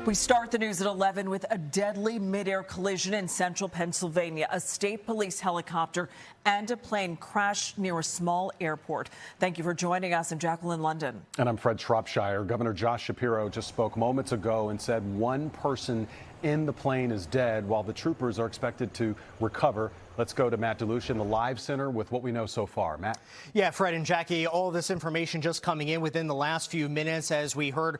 We start the news at 11 with a deadly midair collision in central Pennsylvania. A state police helicopter and a plane crashed near a small airport. Thank you for joining us. I'm Jacqueline London. And I'm Fred Shropshire. Governor Josh Shapiro just spoke moments ago and said one person in the plane is dead while the troopers are expected to recover. Let's go to Matt DeLucia in the live center with what we know so far. Matt? Yeah, Fred and Jackie, all this information just coming in within the last few minutes as we heard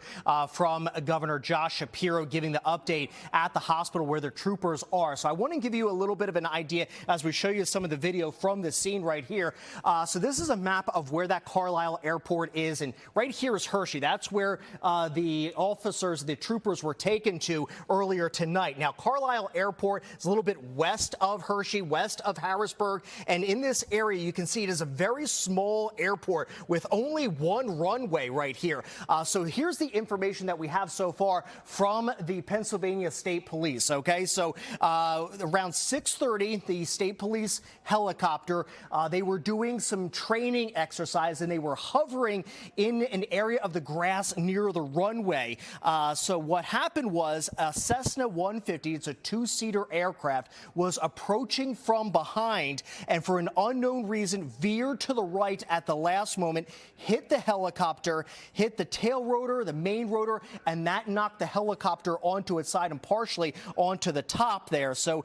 from Governor Josh Shapiro giving the update at the hospital where the troopers are. So I want to give you a little bit of an idea as we show you some of the video from the scene right here. So this is a map of where that Carlisle airport is. And right here is Hershey. That's where the officers, the troopers were taken to earlier tonight. Now, Carlisle Airport is a little bit west of Hershey, west of Harrisburg, and in this area you can see it is a very small airport with only one runway right here. So here's the information that we have so far from the Pennsylvania State Police. Okay, so around 6:30, the State Police helicopter, they were doing some training exercise and they were hovering in an area of the grass near the runway. So what happened was a Cessna 150, it's a two-seater aircraft, was approaching from behind and for an unknown reason veered to the right at the last moment, hit the helicopter, hit the tail rotor, the main rotor, and that knocked the helicopter onto its side and partially onto the top there. So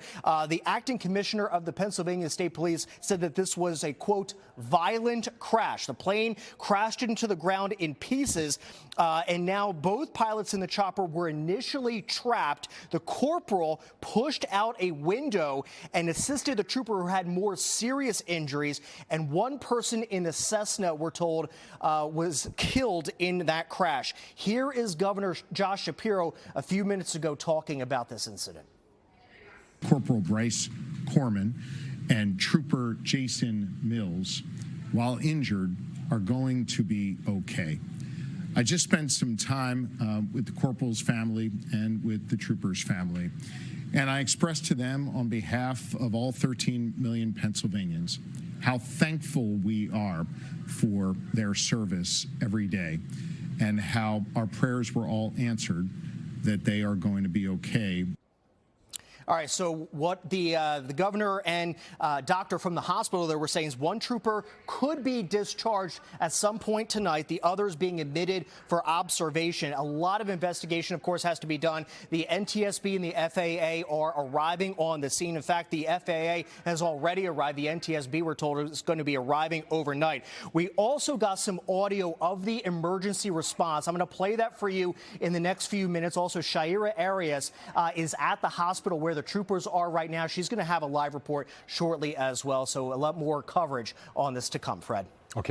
the acting commissioner of the Pennsylvania State Police said that this was a, quote, violent crash. The plane crashed into the ground in pieces, and now both pilots in the chopper were initially trapped. The corporal pushed out a window and assisted the trooper who had more serious injuries, and one person in the Cessna, we're told, was killed in that crash. Here is Governor Josh Shapiro a few minutes ago talking about this incident. Corporal Bryce Corman and Trooper Jason Mills, while injured, are going to be okay. I just spent some time with the corporal's family and with the trooper's family, and I expressed to them on behalf of all 13 million Pennsylvanians how thankful we are for their service every day and how our prayers were all answered, that they are going to be okay. All right, so what the governor and doctor from the hospital there were saying is one trooper could be discharged at some point tonight, the others being admitted for observation. A lot of investigation, of course, has to be done. The NTSB and the FAA are arriving on the scene. In fact, the FAA has already arrived. The NTSB, we're told, is going to be arriving overnight. We also got some audio of the emergency response. I'm going to play that for you in the next few minutes. Also, Shaira Arias is at the hospital where the troopers are right now. She's going to have a live report shortly as well. So a lot more coverage on this to come, Fred. Okay.